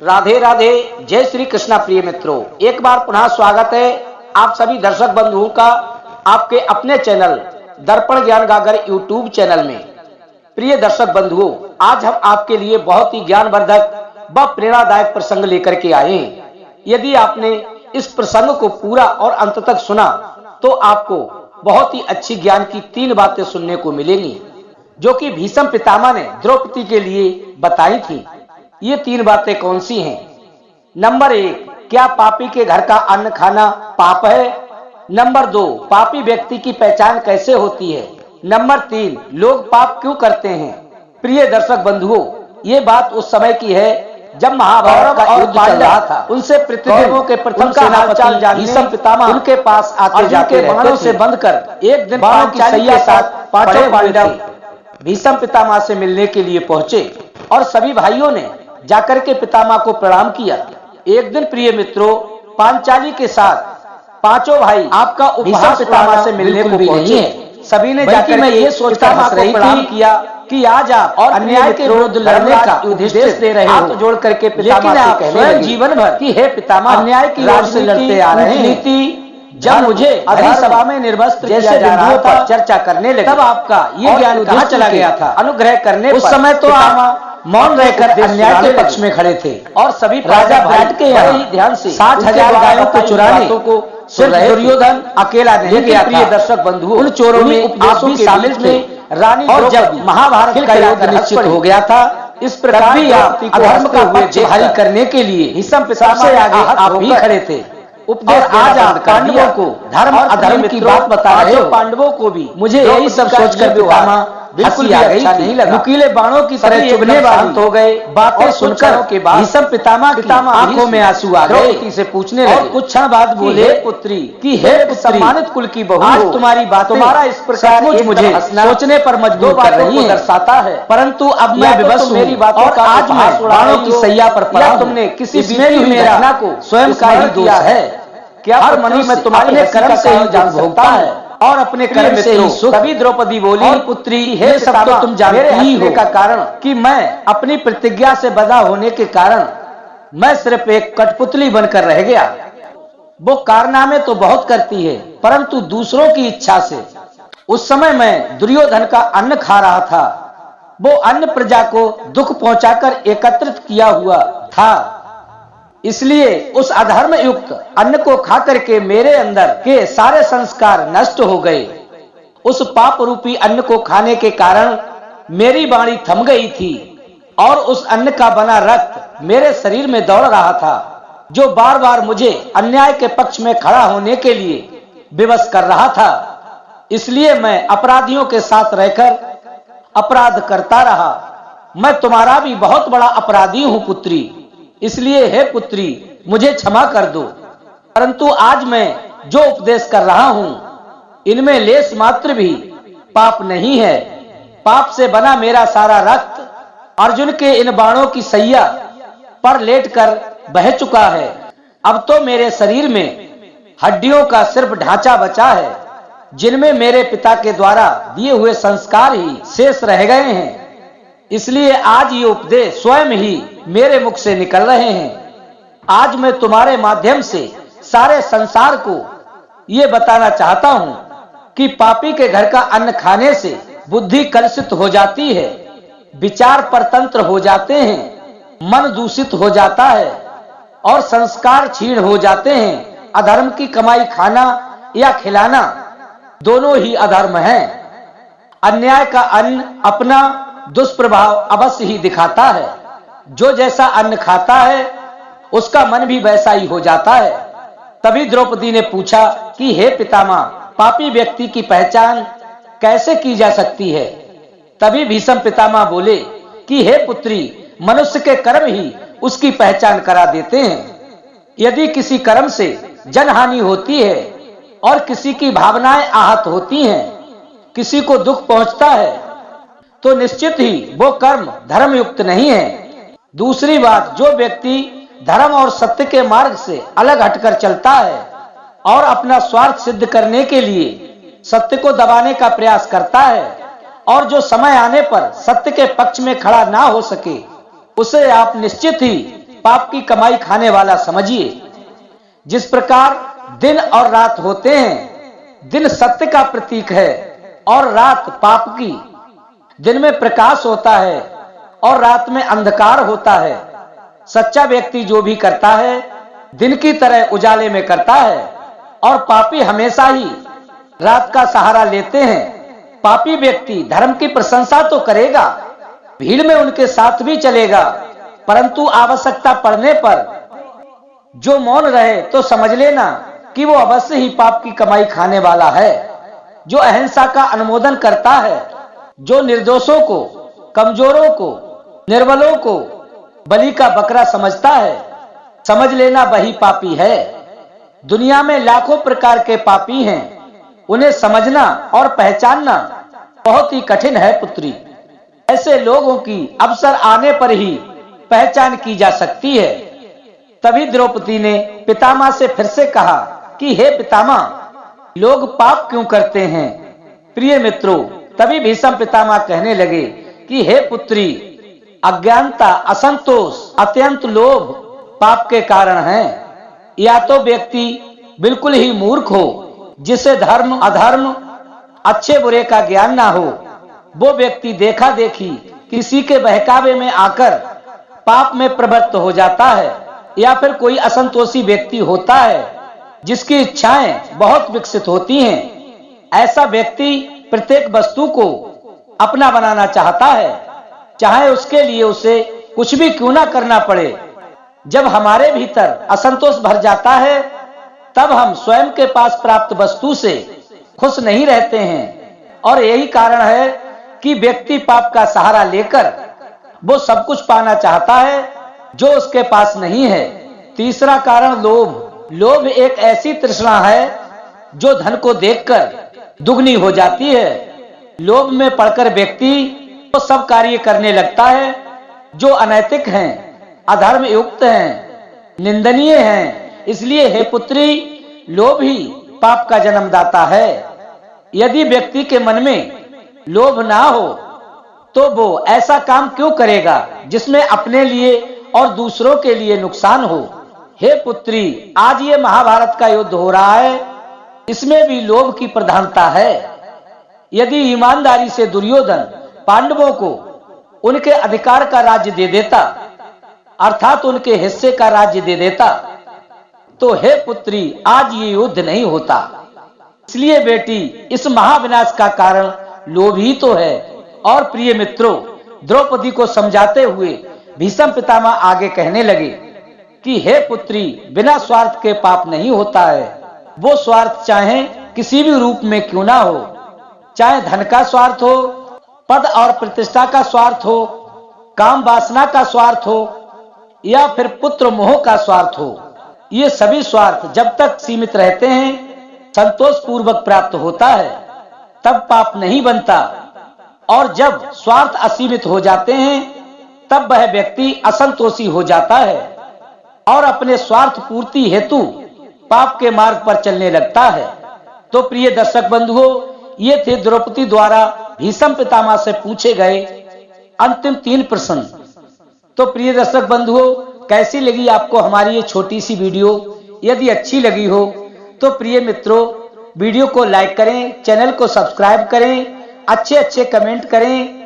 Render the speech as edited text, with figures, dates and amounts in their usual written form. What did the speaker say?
राधे राधे, जय श्री कृष्णा। प्रिय मित्रों, एक बार पुनः स्वागत है आप सभी दर्शक बंधुओं का आपके अपने चैनल दर्पण ज्ञान गागर यूट्यूब चैनल में। प्रिय दर्शक बंधुओं, आज हम आपके लिए बहुत ही ज्ञानवर्धक व प्रेरणादायक प्रसंग लेकर के आए हैं। यदि आपने इस प्रसंग को पूरा और अंत तक सुना तो आपको बहुत ही अच्छी ज्ञान की 3 बातें सुनने को मिलेंगी, जो कि भीष्म पितामह ने द्रौपदी के लिए बताई थी। ये 3 बातें कौन सी हैं? नंबर 1, क्या पापी के घर का अन्न खाना पाप है? नंबर 2, पापी व्यक्ति की पहचान कैसे होती है? नंबर 3, लोग पाप क्यों करते हैं? प्रिय दर्शक बंधुओं, ये बात उस समय की है जब महाभारत का युद्ध चल रहा था। उनसे प्रतिदिन के प्रथम सेनापति भीष्म पितामह उनके पास आते जाते बाणों से बंधकर एक दिन बाणों की सैया के साथ पांचों पांडव भीष्म पितामह से मिलने के लिए पहुंचे और सभी भाइयों ने जाकर के पितामह को प्रणाम किया। एक दिन प्रिय मित्रों, पांचाली के साथ पांचों भाई आपका उपहास पितामह से मिलने को पहुंचे। सभी ने जाकर मैं ये सोचकर हंस रही थी किया कि आज आप और अन्याय के विरुद्ध लड़ने का उपदेश दे रहे हो, हाथ जोड़ करके पितामह से कहने लगे जीवन भर कि हे पितामह, अन्याय की ओर से लड़ते आ रहे हैं। जब मुझे अधर सभा में निर्वस्त्र जैसे बिंदुओं पर चर्चा करने लगे, तब आपका ये ज्ञान कहाँ चला गया था? अनुग्रह करने उस समय तो आप मौन रहकर अन्याय के पक्ष में खड़े थे और सभी राजा बैठ के यहाँ ध्यान से 60,000 गायों को चुराने को सिर्फ दुर्योधन अकेला नहीं गया। प्रिय दर्शक बंधुओं, उन चोरों में आप भी शामिल थे। रानी और जब महाभारत का युद्ध निश्चित हो गया था, इस प्रकार भी आप अधर्म का पक्ष भारी करने के लिए भीष्म पितामह से आगे आप भी खड़े थे। उपदेश आज आप पांडवों को धर्म और अधर्म की बात बता रहे हो। पांडवों को भी मुझे यही सब सोचकर पितामह बिल्कुल आ गई नहीं लगा। नुकीले बाणों की तरह चुभने वाले हो गए। बातें सुनकर के बाद भीष्म पितामह आंखों में आंसू आ गए। द्रौपदी से पूछने लगे और कुछ क्षण बाद बोले, पुत्री कि हे सम्मानित कुल की बहू, आज तुम्हारी बात तुम्हारा इस प्रकार मुझे सोचने पर मजबूर कर रही है, दर्शाता है। परंतु अब मैं विवश मेरी बातों का आज मैं बाणों की सैया पर पड़ा। तुमने किसी मेरा को स्वयं का ही दोष है क्या? हर मनुष्य में तुम्हारे कर्म से ही जान भोगता है और अपने कर्म से ही सुख। तभी द्रौपदी बोली, और पुत्री हे सब तो तुम जानते ही हो का कारण कि मैं अपनी प्रतिज्ञा से बंधा होने के कारण मैं सिर्फ एक कठपुतली बनकर रह गया। वो कारनामे तो बहुत करती है, परंतु दूसरों की इच्छा से। उस समय मैं दुर्योधन का अन्न खा रहा था। वो अन्न प्रजा को दुख पहुंचाकर एकत्रित किया हुआ था, इसलिए उस अधर्म युक्त अन्न को खा करके मेरे अंदर के सारे संस्कार नष्ट हो गए। उस पाप रूपी अन्न को खाने के कारण मेरी वाणी थम गई थी और उस अन्न का बना रक्त मेरे शरीर में दौड़ रहा था, जो बार बार मुझे अन्याय के पक्ष में खड़ा होने के लिए विवश कर रहा था। इसलिए मैं अपराधियों के साथ रहकर अपराध करता रहा। मैं तुम्हारा भी बहुत बड़ा अपराधी हूं पुत्री, इसलिए हे पुत्री मुझे क्षमा कर दो। परंतु आज मैं जो उपदेश कर रहा हूं, इनमें लेश मात्र भी पाप नहीं है। पाप से बना मेरा सारा रक्त अर्जुन के इन बाणों की सैया पर लेटकर बह चुका है। अब तो मेरे शरीर में हड्डियों का सिर्फ ढांचा बचा है, जिनमें मेरे पिता के द्वारा दिए हुए संस्कार ही शेष रह गए हैं। इसलिए आज ये उपदेश स्वयं ही मेरे मुख से निकल रहे हैं। आज मैं तुम्हारे माध्यम से सारे संसार को ये बताना चाहता हूं कि पापी के घर का अन्न खाने से बुद्धि कलुषित हो जाती है, विचार परतंत्र हो जाते हैं, मन दूषित हो जाता है और संस्कार क्षीण हो जाते हैं। अधर्म की कमाई खाना या खिलाना दोनों ही अधर्म है। अन्याय का अन्न अपना दुष्प्रभाव अवश्य ही दिखाता है। जो जैसा अन्न खाता है उसका मन भी वैसा ही हो जाता है। तभी द्रौपदी ने पूछा कि हे पितामह, पापी व्यक्ति की पहचान कैसे की जा सकती है? तभी भीष्म पितामह बोले कि हे पुत्री, मनुष्य के कर्म ही उसकी पहचान करा देते हैं। यदि किसी कर्म से जनहानि होती है और किसी की भावनाएं आहत होती हैं, किसी को दुख पहुंचता है, तो निश्चित ही वो कर्म धर्मयुक्त नहीं है। दूसरी बात, जो व्यक्ति धर्म और सत्य के मार्ग से अलग हटकर चलता है और अपना स्वार्थ सिद्ध करने के लिए सत्य को दबाने का प्रयास करता है और जो समय आने पर सत्य के पक्ष में खड़ा ना हो सके, उसे आप निश्चित ही पाप की कमाई खाने वाला समझिए। जिस प्रकार दिन और रात होते हैं, दिन सत्य का प्रतीक है और रात पाप की। दिन में प्रकाश होता है और रात में अंधकार होता है। सच्चा व्यक्ति जो भी करता है दिन की तरह उजाले में करता है और पापी हमेशा ही रात का सहारा लेते हैं। पापी व्यक्ति धर्म की प्रशंसा तो करेगा, भीड़ में उनके साथ भी चलेगा, परंतु आवश्यकता पड़ने पर जो मौन रहे तो समझ लेना कि वो अवश्य ही पाप की कमाई खाने वाला है। जो अहिंसा का अनुमोदन करता है, जो निर्दोषों को, कमजोरों को, निर्बलों को बलि का बकरा समझता है, समझ लेना वही पापी है। दुनिया में लाखों प्रकार के पापी हैं, उन्हें समझना और पहचानना बहुत ही कठिन है पुत्री। ऐसे लोगों की अवसर आने पर ही पहचान की जा सकती है। तभी द्रौपदी ने पितामह से फिर से कहा कि हे पितामह, लोग पाप क्यों करते हैं? प्रिय मित्रों, तभी भीष्म पितामह कहने लगे कि हे पुत्री, अज्ञानता, असंतोष, अत्यंत लोभ पाप के कारण हैं। या तो व्यक्ति बिल्कुल ही मूर्ख हो, जिसे धर्म अधर्म, अच्छे बुरे का ज्ञान ना हो, वो व्यक्ति देखा देखी किसी के बहकावे में आकर पाप में प्रवृत्त हो जाता है। या फिर कोई असंतोषी व्यक्ति होता है जिसकी इच्छाएं बहुत विकसित होती हैं। ऐसा व्यक्ति प्रत्येक वस्तु को अपना बनाना चाहता है, चाहे उसके लिए उसे कुछ भी क्यों ना करना पड़े। जब हमारे भीतर असंतोष भर जाता है तब हम स्वयं के पास प्राप्त वस्तु से खुश नहीं रहते हैं और यही कारण है कि व्यक्ति पाप का सहारा लेकर वो सब कुछ पाना चाहता है जो उसके पास नहीं है। तीसरा कारण लोभ। लोभ एक ऐसी तृष्णा है जो धन को देखकर दुगनी हो जाती है। लोभ में पड़कर व्यक्ति वो सब कार्य करने लगता है जो अनैतिक हैं, अधर्म युक्त हैं, निंदनीय हैं। इसलिए हे पुत्री, लोभ ही पाप का जन्मदाता है। यदि व्यक्ति के मन में लोभ ना हो तो वो ऐसा काम क्यों करेगा जिसमें अपने लिए और दूसरों के लिए नुकसान हो। हे पुत्री, आज ये महाभारत का युद्ध हो रहा है, इसमें भी लोभ की प्रधानता है। यदि ईमानदारी से दुर्योधन पांडवों को उनके अधिकार का राज्य दे देता, अर्थात उनके हिस्से का राज्य दे देता, तो हे पुत्री, आज ये युद्ध नहीं होता। इसलिए बेटी, इस महाविनाश का कारण लोभ ही तो है। और प्रिय मित्रों, द्रौपदी को समझाते हुए भीष्म पितामह आगे कहने लगे कि हे पुत्री, बिना स्वार्थ के पाप नहीं होता है। वो स्वार्थ चाहे किसी भी रूप में क्यों ना हो, चाहे धन का स्वार्थ हो, पद और प्रतिष्ठा का स्वार्थ हो, काम वासना का स्वार्थ हो या फिर पुत्र मोह का स्वार्थ हो। ये सभी स्वार्थ जब तक सीमित रहते हैं, संतोष पूर्वक प्राप्त होता है, तब पाप नहीं बनता। और जब स्वार्थ असीमित हो जाते हैं तब वह व्यक्ति असंतोषी हो जाता है और अपने स्वार्थ पूर्ति हेतु पाप के मार्ग पर चलने लगता है। तो प्रिय दर्शक बंधुओं, ये थे द्रौपदी द्वारा भीष्म पितामह से पूछे गए अंतिम 3 प्रश्न। तो प्रिय दर्शक बंधुओं, कैसी लगी आपको हमारी ये छोटी सी वीडियो? यदि अच्छी लगी हो तो प्रिय मित्रों, वीडियो को लाइक करें, चैनल को सब्सक्राइब करें, अच्छे अच्छे कमेंट करें।